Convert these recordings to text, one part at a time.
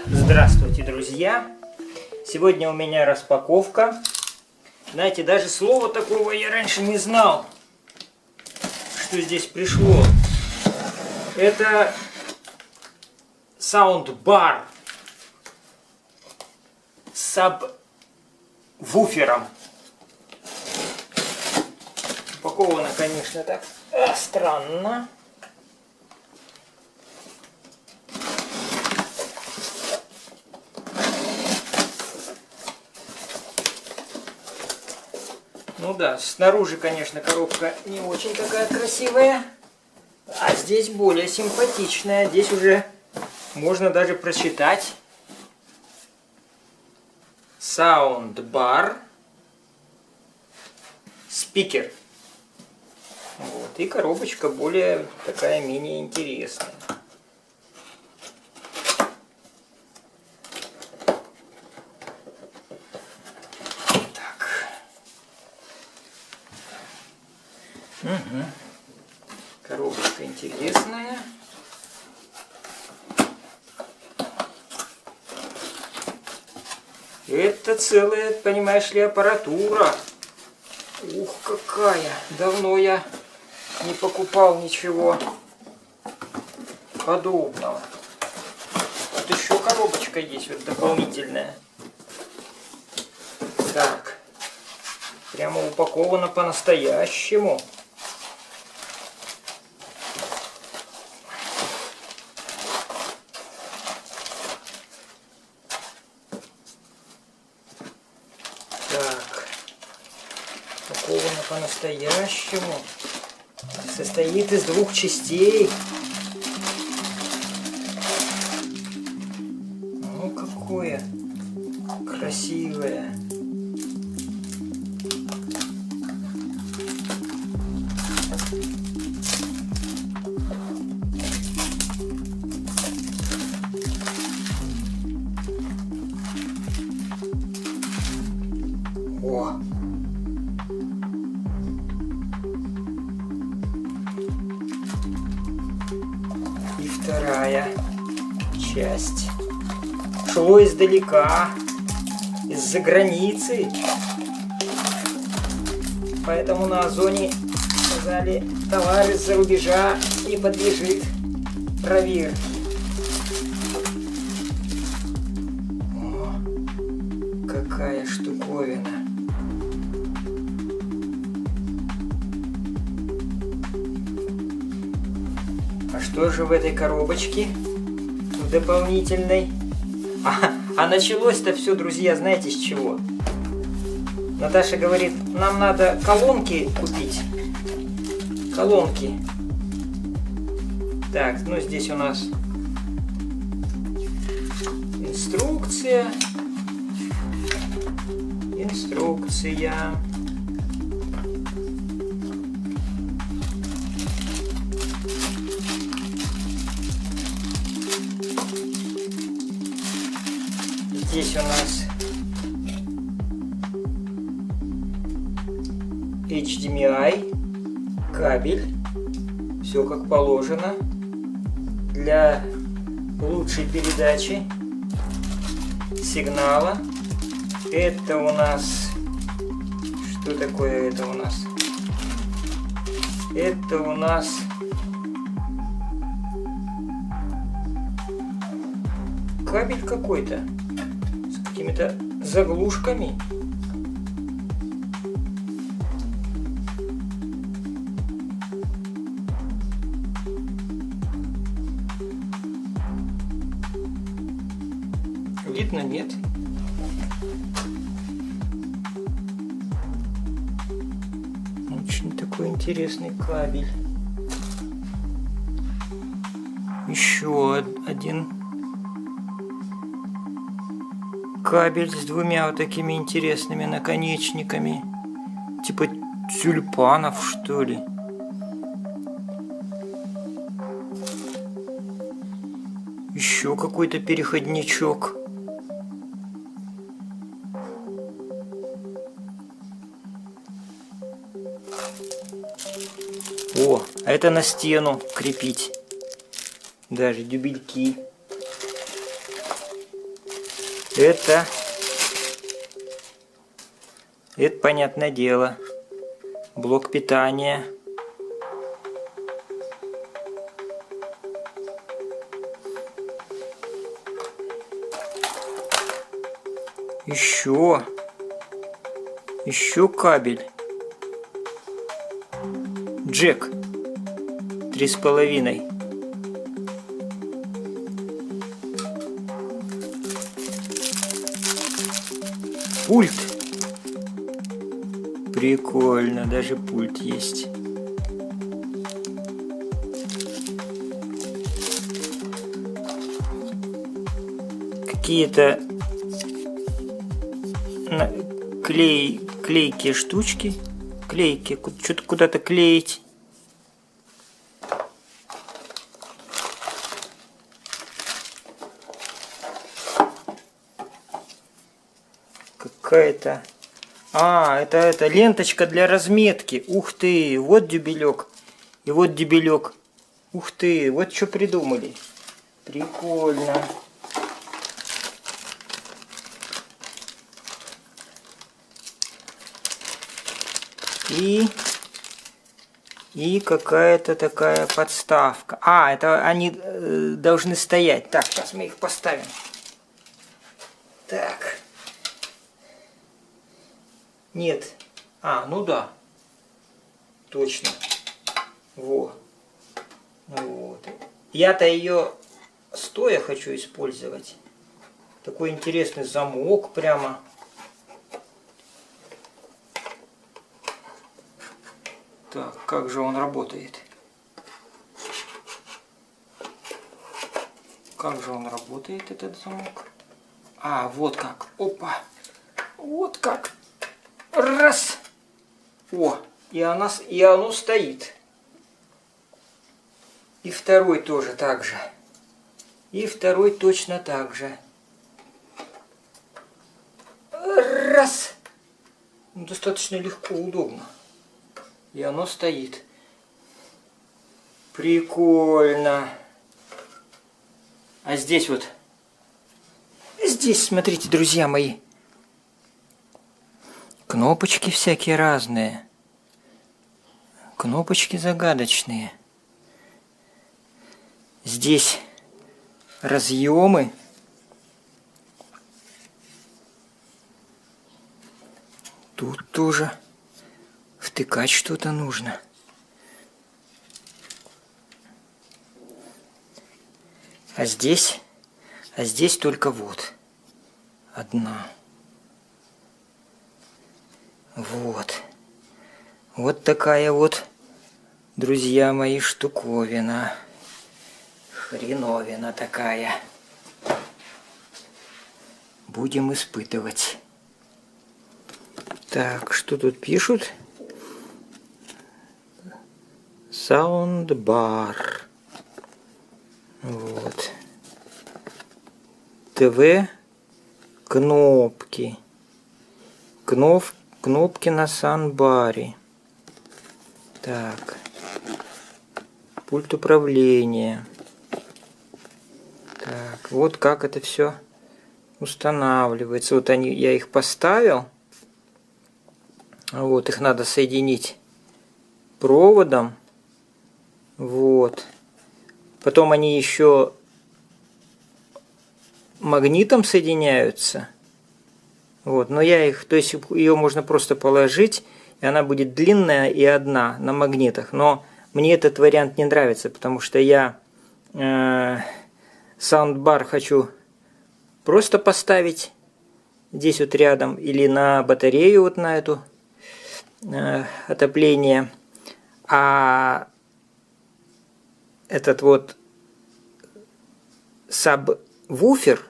Здравствуйте, друзья! Сегодня у меня распаковка. Знаете, даже слова такого я раньше не знал, что здесь пришло. Это саундбар с сабвуфером. Упаковано, конечно, так странно. Ну да, снаружи, конечно, коробка не очень такая красивая, а здесь более симпатичная. Здесь уже можно даже прочитать. Саундбар спикер. Вот. И коробочка более такая менее интересная. Угу. Коробочка интересная. Это целая, понимаешь ли, аппаратура. Ух, какая! Давно я не покупал ничего подобного. Вот еще коробочка есть, вот дополнительная. Так. Прямо упаковано по-настоящему. Так, упаковано по-настоящему. Состоит из 2 частей. Ну, какое красивое. О! И вторая часть. Шло издалека, из-за границы. Поэтому на Озоне сказали, товар из-за рубежа не подлежит проверке. О, какая штуковина. А что же в этой коробочке? В дополнительной? А началось-то все, друзья, знаете с чего? Наташа говорит, нам надо колонки купить. Колонки. Так, ну здесь у нас инструкция. Инструкция. Здесь у нас HDMI, кабель, все как положено, для лучшей передачи сигнала. Это у нас, что такое это у нас? Это у нас кабель какой-то с какими-то заглушками. Видно, нет? Очень такой интересный кабель. Еще один кабель с 2 вот такими интересными наконечниками. Типа тюльпанов, что ли. Еще какой-то переходничок. О, а это на стену крепить. Даже дюбельки. Это понятное дело. Блок питания. Еще кабель. Джек 3,5. Пульт. Прикольно, даже пульт есть. Какие-то клейкие штучки. Клейки. Что-то куда-то клеить. Какая-то... это ленточка для разметки. Ух ты, вот дюбелек. И вот дюбелек. Ух ты, вот что придумали. Прикольно. И какая-то такая подставка. Это они должны стоять. Так, сейчас мы их поставим. Так. Нет. Ну да. Точно. Вот. Я-то ее стоя хочу использовать. Такой интересный замок прямо. Так, как же он работает? Как же он работает, этот замок? Вот как. Опа. Вот как. Раз. И оно стоит. И второй тоже так же. И второй точно так же. Раз. Достаточно легко, удобно. И оно стоит. Прикольно. А здесь вот. Здесь, смотрите, друзья мои. Кнопочки всякие разные. Кнопочки загадочные. Здесь разъемы. Тут тоже втыкать что-то нужно. А здесь только вот одна. Вот такая вот, друзья мои, штуковина. Хреновина такая. Будем испытывать. Так, что тут пишут? Саундбар. Вот. ТВ. Кнопки. Кнопки на саундбаре. Так. Пульт управления. Так, вот как это все устанавливается. Вот я их поставил. Вот, их надо соединить проводом. Вот. Потом они еще магнитом соединяются. Вот, но я их, то есть ее можно просто положить, и она будет длинная и одна на магнитах. Но мне этот вариант не нравится, потому что я саундбар хочу просто поставить здесь вот рядом или на батарею вот на эту отопление. А этот вот сабвуфер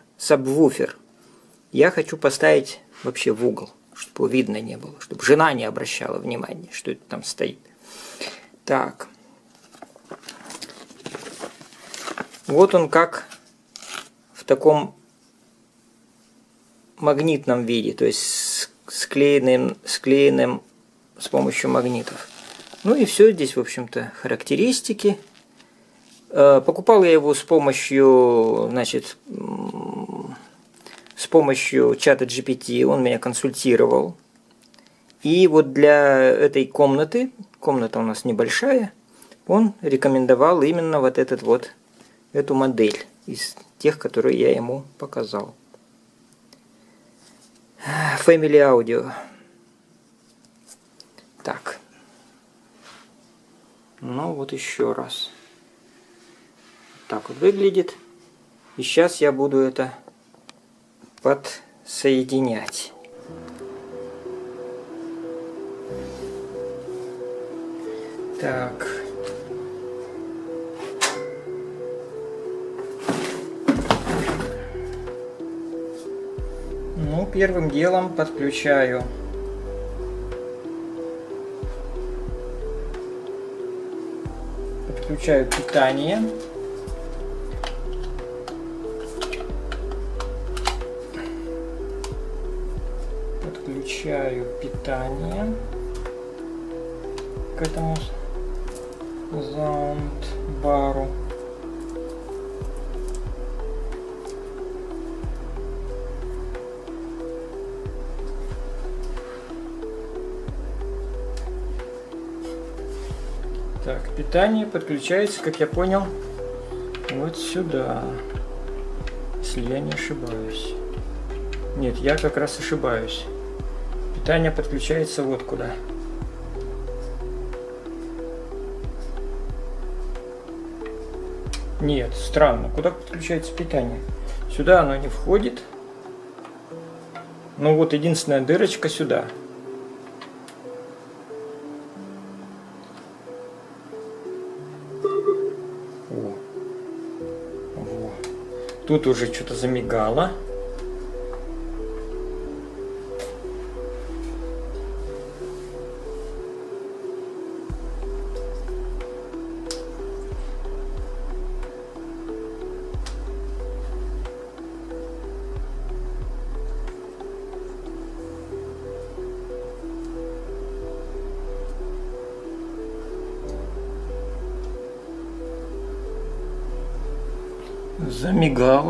я хочу поставить вообще в угол, чтобы видно не было, чтобы жена не обращала внимания, что это там стоит. Так. Вот он как в таком магнитном виде, то есть склеенным с помощью магнитов. Ну и все, здесь, в общем-то, характеристики. Покупал я его с помощью помощью чата GPT, он меня консультировал. И вот для этой комнаты, комната у нас небольшая, он рекомендовал именно вот эту модель из тех, которые я ему показал. Family Audio. Так. Ну вот еще раз. Так вот выглядит. И сейчас я буду это подсоединять. Так. Ну, первым делом подключаю питание. Подключаю питание к этому саундбару. Так, питание подключается, как я понял, вот сюда, если я не ошибаюсь. Нет, я как раз ошибаюсь. Питание подключается вот куда. Нет, странно, куда подключается питание? Сюда оно не входит. Ну вот единственная дырочка сюда. Тут уже что-то замигало.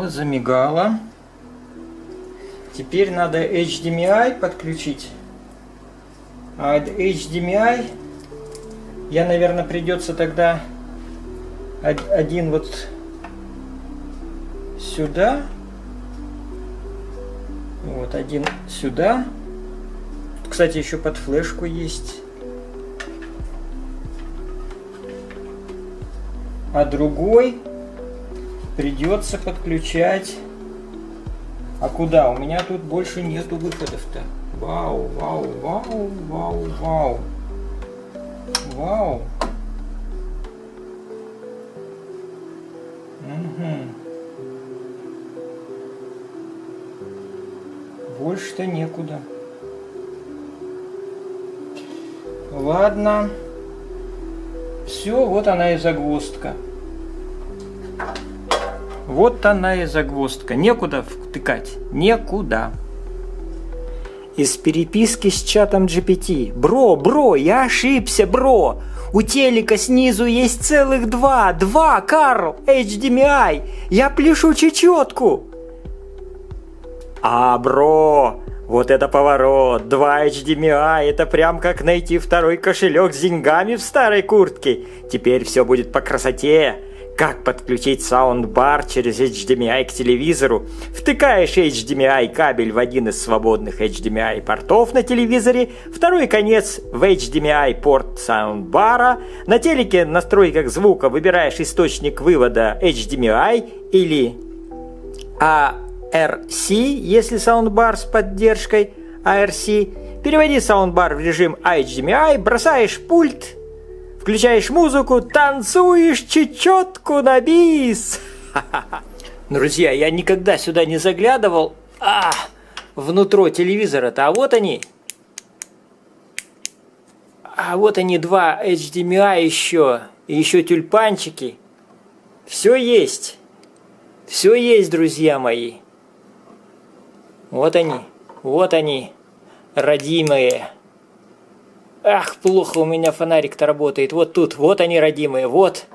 Замигало. Теперь надо HDMI подключить. А HDMI наверное, придется тогда один вот сюда. Вот один сюда. Кстати, еще под флешку есть. А другой придется подключать. А куда? У меня тут больше нету выходов-то. Вау. Угу. Больше-то некуда. Ладно. Все, вот она и загвоздка. Вот она и загвоздка. Некуда втыкать. Некуда. Из переписки с чатом GPT. Бро, я ошибся, бро. У телека снизу есть целых два, Карл, HDMI. Я пляшу чечетку. Бро, вот это поворот. 2 HDMI, это прям как найти второй кошелек с деньгами в старой куртке. Теперь все будет по красоте. Как подключить саундбар через HDMI к телевизору? Втыкаешь HDMI кабель в один из свободных HDMI портов на телевизоре, второй конец в HDMI порт саундбара. На телеке в настройках звука выбираешь источник вывода HDMI или ARC, если саундбар с поддержкой ARC. Переводи саундбар в режим HDMI, бросаешь пульт, включаешь музыку, танцуешь чечетку на бис. Друзья, я никогда сюда не заглядывал. Внутрь телевизора-то. А вот они. А вот они, 2 HDMI еще. И еще тюльпанчики. Все есть. Все есть, друзья мои. Вот они, родимые. Ах, плохо у меня фонарик-то работает. Вот тут, вот они, родимые, вот.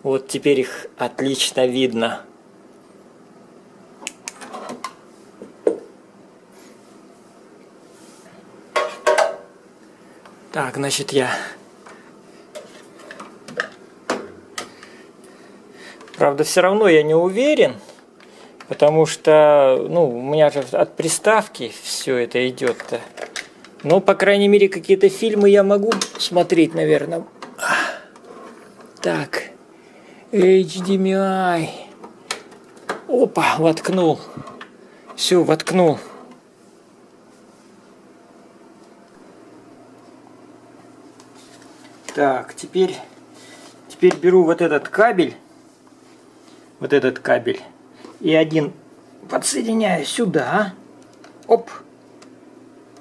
Вот теперь их отлично видно. Так, значит, я... Правда, все равно я не уверен, потому что, ну, у меня же от приставки все это идет-то. Но, по крайней мере, какие-то фильмы я могу смотреть, наверное. Так, HDMI. Опа, воткнул. Все, воткнул. Так, теперь беру вот этот кабель. И один подсоединяю сюда. Оп.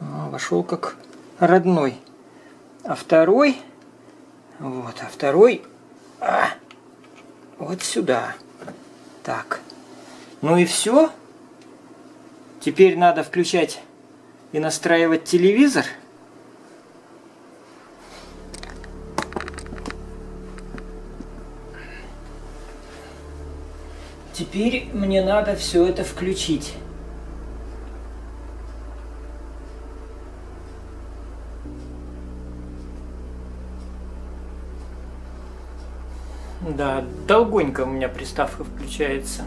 Вошел как родной. А второй вот сюда. Так. Ну и все. Теперь надо включать и настраивать телевизор. Теперь мне надо все это включить. Да, долгонько у меня приставка включается.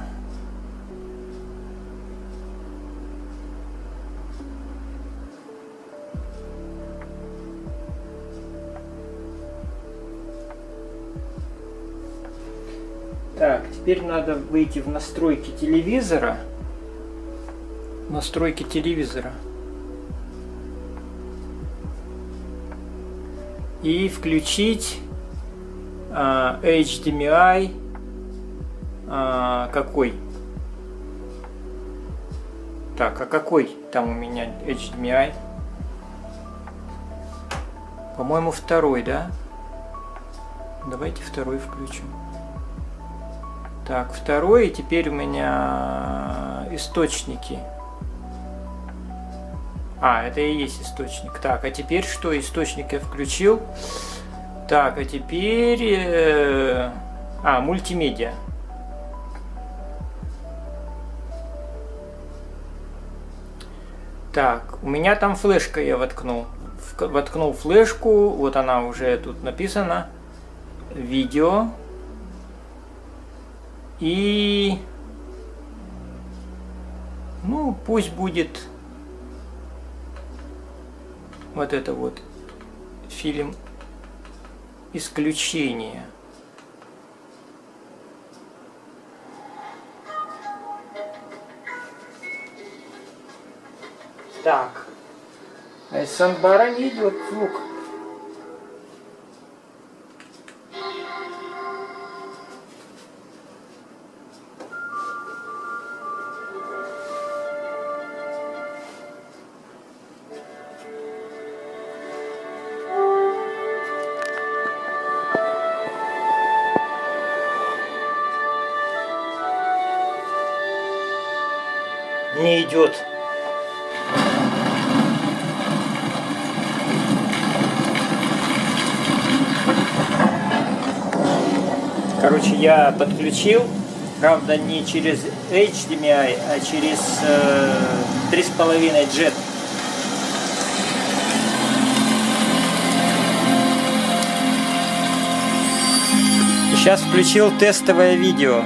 Так, теперь надо выйти в настройки телевизора. Настройки телевизора. И включить HDMI. Какой? Так, а какой там у меня HDMI? По-моему, второй, да? Давайте второй включим. Так, второй, и теперь у меня источники. Это и есть источник. Так, а теперь что? Источник я включил. Так, а теперь... мультимедиа. Так, у меня там флешка я воткнул. Воткнул флешку, вот она уже тут написана. Видео. И... Ну, пусть будет вот это вот фильм «Исключение». Так. А из саундбара не идет звук. Не идет. Короче, я подключил, правда, не через HDMI, а через 3,5 джет. Сейчас включил тестовое видео.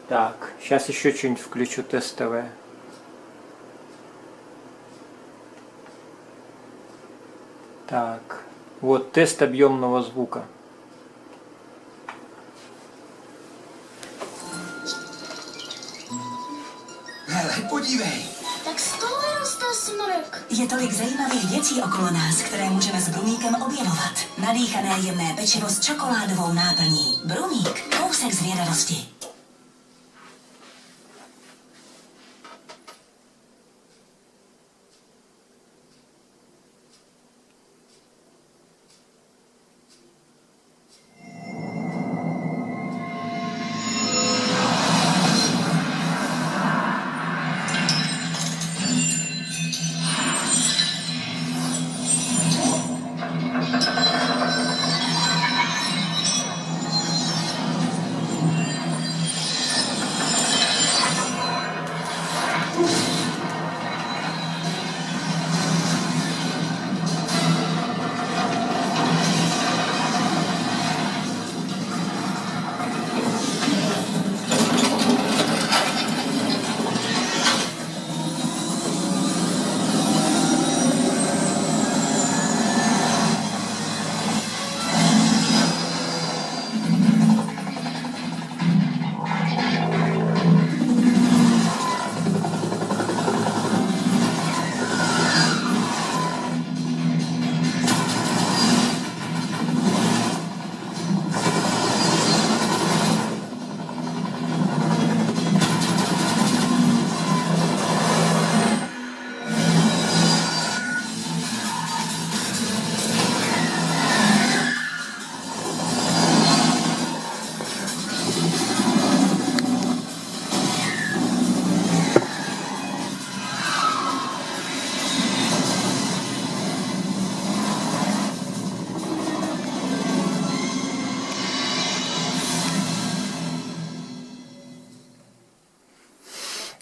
Так, сейчас еще что-нибудь включу тестовое. Так, вот тест объемного звука. Hele, podívej. Tak z toho vyrostl smrk. Je tolik zajímavých věcí okolo nás, které můžeme s Brumíkem objevovat. Nadýchané jemné pečivo s čokoládovou náplní. Brumík, kousek zvědavosti.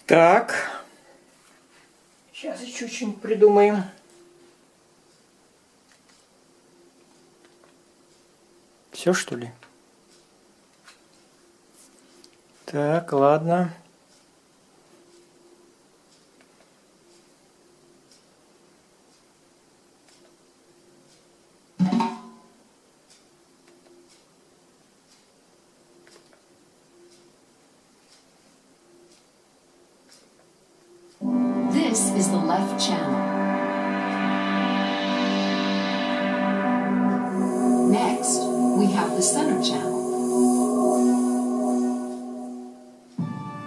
Так. Сейчас еще что-нибудь придумаем. Все, что ли? Так, ладно. This is the left channel. Next, we have the center channel.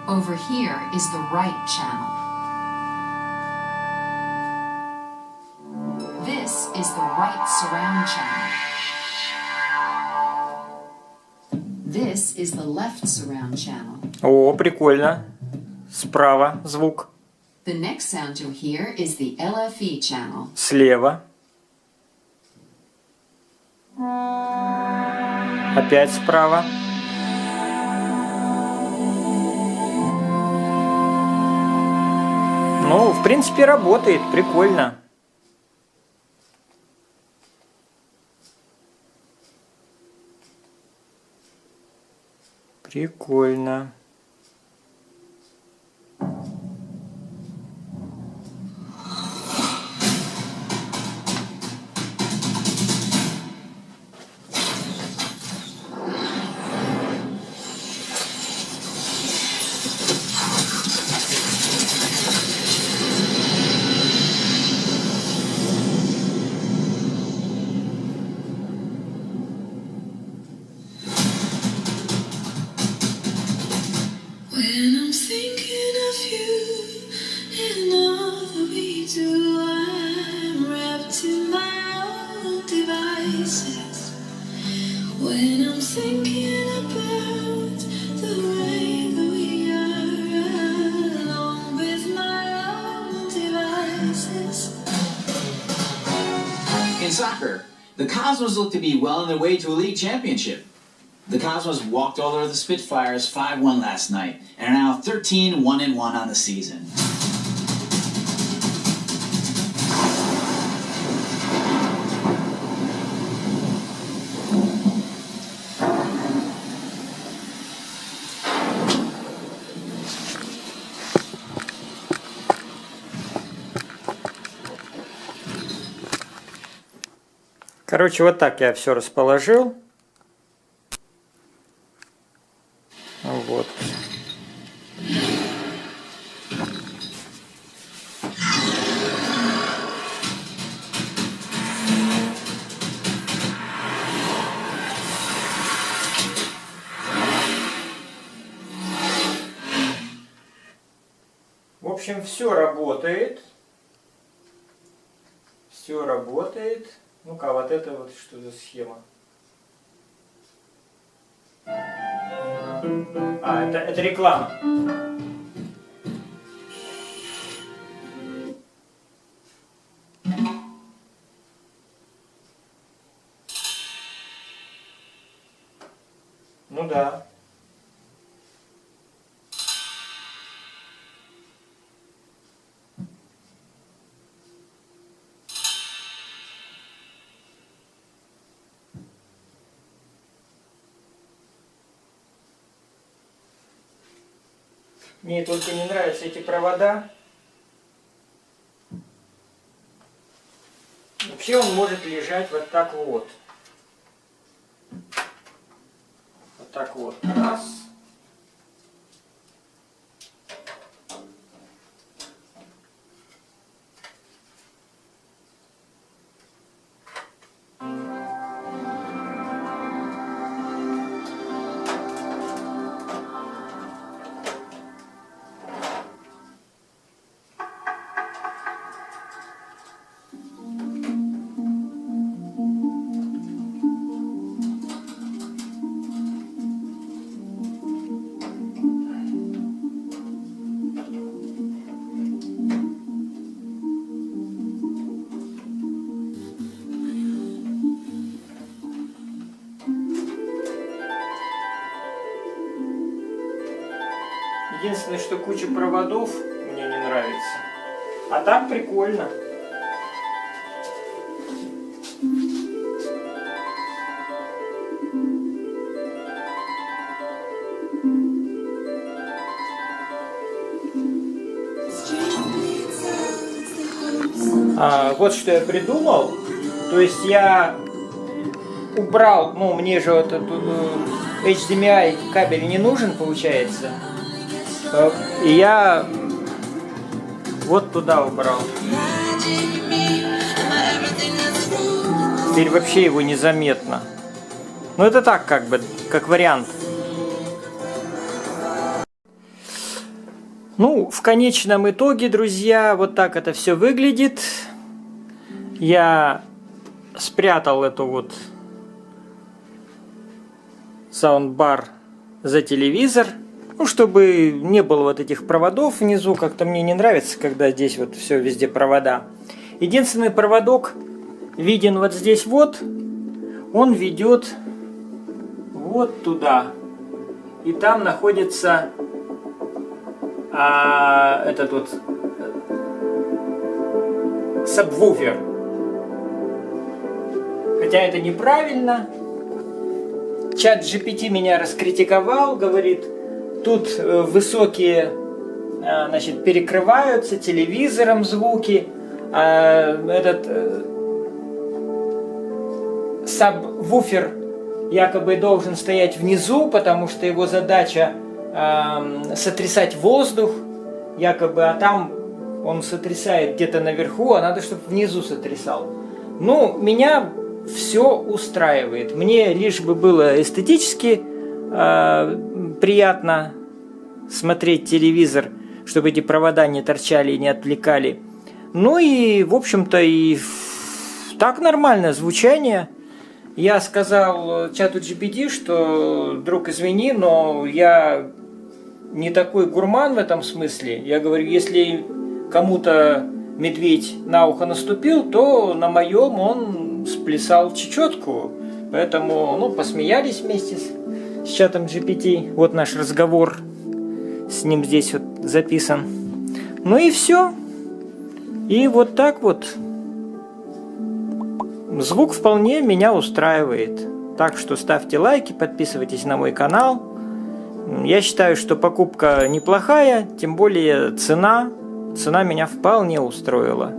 Over here is the right channel. This is the right surround channel. This is the left surround channel. О, прикольно. Справа звук. The next sound you'll hear is the LFE channel. Слева. Опять справа. Ну, в принципе, работает. Прикольно. Прикольно. When I'm thinking of you and all that we do, I'm wrapped in my own devices. When I'm thinking about the way that we are alone with my own devices. In soccer, the Cosmos look to be well on their way to a league championship. The Cosmos walked all over the Spitfires 5-1 last night and are now 13-1-1 on the season. Короче, вот так я все расположил. Вот. В общем, все работает. Все работает. Ну-ка, вот это вот что за схема? А, это реклама. Ну да. Мне только не нравятся эти провода. Вообще он может лежать вот так вот. Вот так вот. Раз. Единственное, что куча проводов мне не нравится. А так прикольно. Вот что я придумал. То есть я убрал, ну мне же вот этот HDMI кабель не нужен, получается. И я вот туда убрал. Теперь вообще его незаметно. Ну это так, как бы, как вариант. Ну, в конечном итоге, друзья, вот так это все выглядит. Я спрятал эту вот саундбар за телевизор, ну, чтобы не было вот этих проводов внизу. Как-то мне не нравится, когда здесь вот все везде провода. Единственный проводок виден вот здесь вот. Он ведет вот туда. И там находится этот вот сабвуфер. Хотя это неправильно. Чат GPT меня раскритиковал, говорит, тут высокие, значит, перекрываются телевизором звуки, этот сабвуфер якобы должен стоять внизу, потому что его задача сотрясать воздух, якобы, а там он сотрясает где-то наверху, а надо, чтобы внизу сотрясал. Ну, меня все устраивает. Мне лишь бы было эстетически приятно смотреть телевизор, чтобы эти провода не торчали и не отвлекали. Ну и, в общем-то, и так нормальное звучание. Я сказал чату GPT, что, друг, извини, но я не такой гурман в этом смысле. Я говорю, если кому-то медведь на ухо наступил, то на моем он сплясал чечетку. Поэтому, ну, посмеялись вместе с чатом GPT. Вот наш разговор с ним здесь вот записан. Ну и все. И вот так вот. Звук вполне меня устраивает. Так что ставьте лайки, подписывайтесь на мой канал. Я считаю, что покупка неплохая, тем более цена меня вполне устроила.